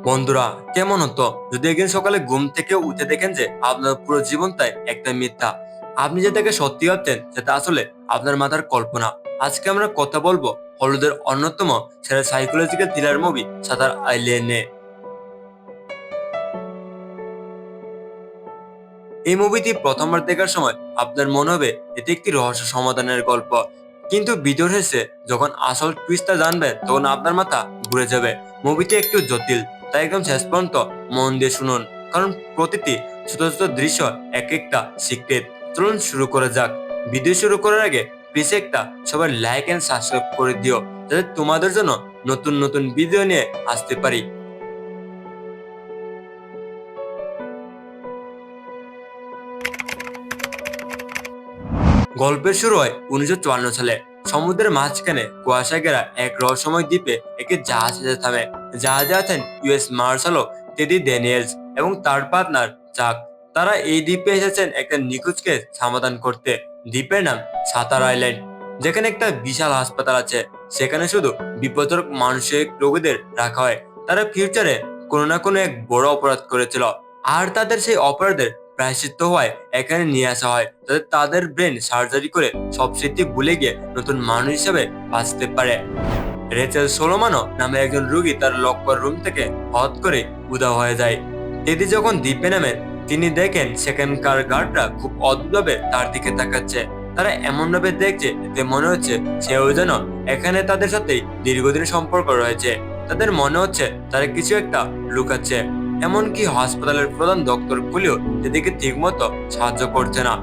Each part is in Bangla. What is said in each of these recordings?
বন্ধুরা, কেমন হতো যদি একদিন সকালে ঘুম থেকে উঠে দেখেন যে আপনার পুরো জীবনটাই একটা মিথ্যা। আপনি যেটাকে সত্যি ভাবছেন সেটা আসলে আপনার মাথার কল্পনা। আজকে আমরা কথা বলবো হলিউডের অন্যতম সেরা সাইকোলজিক্যাল থ্রিলার মুভি শাটার আইল্যান্ডে। এই মুভিটি প্রথমবার দেখার সময় আপনার মনে হবে এটি একটি রহস্য সমাধানের গল্প, কিন্তু ভিডিও শেষে যখন আসল টুইস্টটা জানবেন তখন আপনার মাথা ঘুরে যাবে। মুভিটি একটু জটিল, তাই একদম শেষ পর্যন্ত মন দিয়ে শুনুন, কারণ প্রতিটি ছোট ছোট দৃশ্য এক একটা সিক্রেট। চলুন শুরু করা যাক। ভিডিও শুরু করার আগে প্লিজ একটা সবাই লাইক এন্ড সাবস্ক্রাইব করে দিও, যাতে তোমাদের জন্য নতুন নতুন ভিডিও নিয়ে আসতে পারি। গল্পের শুরু হয় 1954 সালে। সমুদ্রের মাঝখানে কুয়াশা ঘেরা এক রহস্যময় দ্বীপে একটি জাহাজ এসে থামে। জাহাজে আছেন ইউএস মার্শাল টেডি ড্যানিয়েলস এবং তার পার্টনার চাক। তারা এই দ্বীপে এসেছেন একটা নিখোঁজ কেস সমাধান করতে। দ্বীপের নাম সাতার আইল্যান্ড, যেখানে একটা বিশাল হাসপাতাল আছে। সেখানে শুধু বিপজ্জনক মানসিক রোগীদের রাখা হয়। তারা ফিউচারে কোনো না কোনো এক বড় অপরাধ করেছিল, আর তাদের সেই অপরাধের প্রায়শ্চিত্ত হওয়ায় এখানে নিয়ে আসা হয়, যাতে তাদের ব্রেন সার্জারি করে সব স্মৃতি ভুলে গিয়ে নতুন মানুষ হিসেবে বাঁচতে পারে। রেচেল সোলোমানো নামে একজন রোগী তার লক্ষ্য রুম থেকে হঠাৎ করে উধাও হয়ে যায়। টেডি যখন দ্বীপে নামেন, তিনি দেখেন সেখানকার গার্ডরা খুব অদ্ভুতভাবে তার দিকে তাকাচ্ছে। তারা এমন ভাবে দেখছে এতে মনে হচ্ছে সেও যেন এখানে তাদের সাথে দীর্ঘদিন সম্পর্ক রয়েছে। তাদের মনে হচ্ছে তারা কিছু একটা লুকাচ্ছে। এমনকি হাসপাতালের প্রধান ডক্টর কুলিও এদিকে ঠিকমতো সাহায্য করছে না।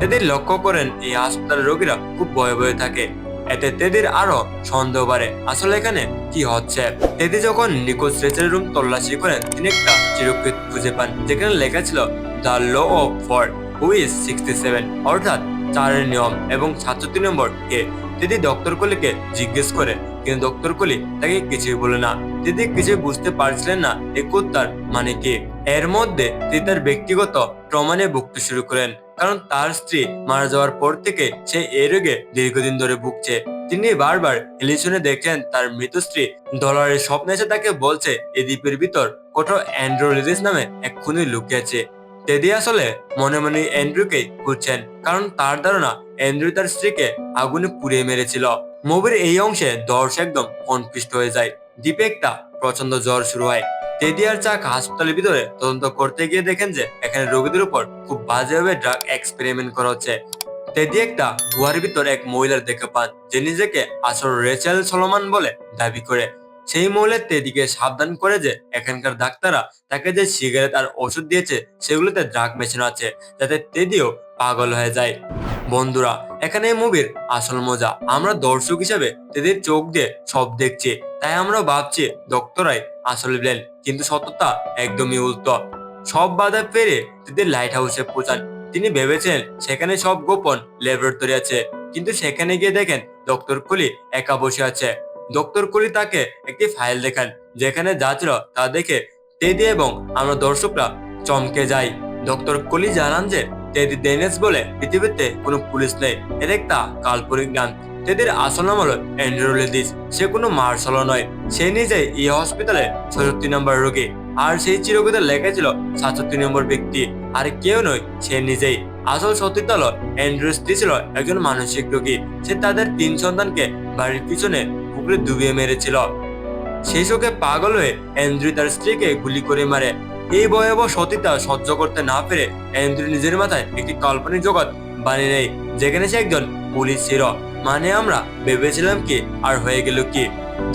এদের লক্ষ্য করেন এই হাসপাতালের রোগীরা খুব ভয়ে ভয়ে থাকে। এতে তেদির আরো সন্দেহ বাড়ে, আসলে এখানে কি হচ্ছে। তেদি যখন নিখোঁজ রেচেলের রুম তল্লাশি করেন, তিনি একটা চিরকুট খুঁজে পান, যেখানে লেখা ছিল the law of for which 67, অর্থাৎ চারের নিয়ম এবং 67 নম্বর কে। তেদি ডক্টর কলিকে জিজ্ঞেস করে, কিন্তু ডক্টর কলি তাকে কিছুই বলে না। দিদি কিছু বুঝতে পারছিলেন না এই কুত্তার মানে কি। এর মধ্যে তিনি তার ব্যক্তিগত ট্রমা নিয়ে ভুগতে শুরু করেন, কারণ তার স্ত্রী মারা যাওয়ার পর থেকে সে এই রোগে দীর্ঘদিন ধরে ভুগছে। তিনি বারবার টেলিভিশনে দেখেন তার মৃত স্ত্রী ডলারের স্বপ্নে এসে তাকে বলছে এই দ্বীপের ভিতর কোথাও অ্যান্ড্রু লিলিস নামে এক খুনি লুকিয়েছে। টেডি আসলে মনে মনে অ্যান্ড্রুকে খুঁজছেন, কারণ তার ধারণা অ্যান্ড্রু তার স্ত্রীকে আগুনে পুড়িয়ে মেরেছিল। মুভির এই অংশে দর্শক একদম কনফিউজড হয়ে যায়। দ্বীপে একটা প্রচন্ড জ্বর শুরু হয়। টেডি আর চাক হাসপাতালের ভিতরে তদন্ত করতে গিয়ে দেখেন যে এখানে রোগীদের উপর খুব বাজেভাবে ড্রাগ এক্সপেরিমেন্ট করা হচ্ছে। টেডি একটা গুহার ভিতর এক মহিলার দেখে পান, যে নিজেকে আসল রেচেল সলোমন বলে দাবি করে। সেই মহিলা টেডিকে সাবধান করে যে এখানকার ডাক্তাররা তাকে যে সিগারেট আর ওষুধ দিয়েছে সেগুলোতে ড্রাগ মেশানো আছে, যাতে টেডিও পাগল হয়ে যায়। বন্ধুরা, এখানে এই মুভির আসল মজা। আমরা দর্শক হিসেবে তাদের চোখ দিয়ে সব দেখছি, তাই আমরা ভাবছি ডক্টরাই আসল ভিলেন, কিন্তু সত্যতা একদমই উল্টো। সব বাধা পেরে তাদের লাইট হাউসে পৌঁছান। তিনি ভেবেছেন সেখানে সব গোপন ল্যাবরেটরি আছে, কিন্তু সেখানে গিয়ে দেখেন ডক্টর কুলি একা বসে আছে। ডক্টর কুলি তাকে একটি ফাইল দেখান, যেখানে যা ছিল তা দেখে টেডি এবং আমরা দর্শকরা চমকে যাই। ডক্টর কুলি জানান যে টেডি ডেনেস বলে পৃথিবীতে কোনো পুলিশ নেই, এটা একটা কাল্পনিক নাম। টেডির আসল নাম হলো অ্যান্ড্রু লেডিস। সে কোনো মার্শালও নয়, সে নিজেই এই হসপিটালে 66 নম্বর রোগী, আর সেই চিরকুটে লেখা ছিল 67 নম্বর ব্যক্তি আর কেউ নয়, সে নিজেই। আসল সত্যিটা হলো অ্যান্ড্রুর স্ত্রী ছিল একজন মানসিক রোগী। সে তাদের 3 সন্তানকে বাড়ির পিছনে পুকুরে ডুবিয়ে মেরেছিল। সেই শোকে পাগল হয়ে অ্যান্ড্রু তার স্ত্রীকে গুলি করে মারে। এই ভয়াবহ সতীতা সহ্য করতে না পেরে অ্যান্ড্রু নিজের মাথায় একটি কাল্পনিক জগৎ বানিয়ে নেয়, যেখানে সে একজন পুলিশ ছিল। মানে আমরা ভেবেছিলাম কি, আর হয়ে গেল কি।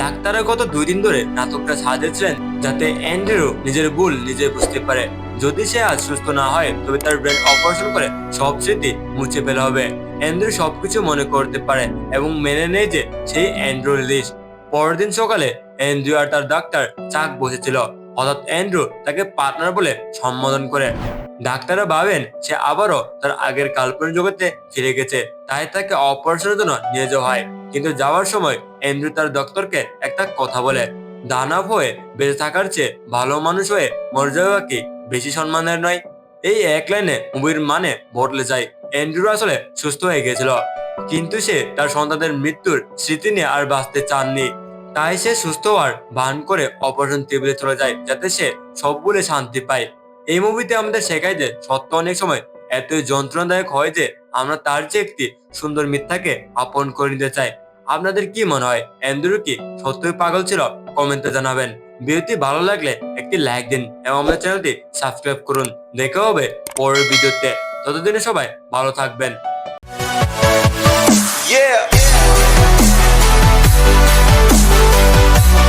ডাক্তাররা গত 2 দিন ধরে নাটকটা সাজিয়েছিলেন যাতে অ্যান্ড্রু নিজের ভুল নিজে বুঝতে পারে। যদি সে আজ সুস্থ না হয়, তবে তার ব্রেন অপারেশন করে সব স্মৃতি মুছে ফেলা হবে। অ্যান্ড্রু সবকিছু মনে করতে পারে এবং মেনে নেয় যে সেই অ্যান্ড্রু লিস। পরের দিন সকালে অ্যান্ড্রু আর তার ডাক্তার চাক বসেছিল। হঠাৎ অ্যান্ড্রু তাকে পার্টনার বলে সম্বোধন করে। ডাক্তাররা ভাবেন সে আবারও তার আগের কাল্পনিক জগতে ফিরে গেছে, তাই তাকে অপারেশনের জন্য নিয়ে যাওয়া হয়। কিন্তু যাওয়ার সময় অ্যান্ড্রু তার ডক্টরকে একটা কথা বলে, দানব হয়ে বেঁচে থাকার চেয়ে ভালো মানুষ হয়ে মরে যাওয়া কি বেশি সম্মানের নয়। এই এক লাইনে মুভির মানে বদলে যায়। অ্যান্ড্রু আসলে সুস্থ হয়ে গেছিল, কিন্তু সে তার সন্তানদের মৃত্যুর স্মৃতি নিয়ে আর বাঁচতে চাননি। তাই সে সুস্থ হওয়ার ভান করে অপারেশন টেবিলে চলে যায় যাতে সে সব বলে শান্তি পায়। এই মুভিতে আমাদের শেখায় যে সত্য অনেক সময় এতই যন্ত্রণাদায়ক হয় যে আমরা তার চেয়ে একটি সুন্দর মিথ্যাকে আপন করে নিতে চাই। আপনাদের কি মনে হয়, অ্যান্ড্রু কি সত্যই পাগল ছিল? কমেন্টে জানাবেন। ভিডিওটি ভালো লাগলে একটি লাইক দিন এবং আমাদের চ্যানেলটি সাবস্ক্রাইব করুন। দেখা হবে পরের ভিডিওতে। ততদিনে সবাই ভালো থাকবেন। Yeah.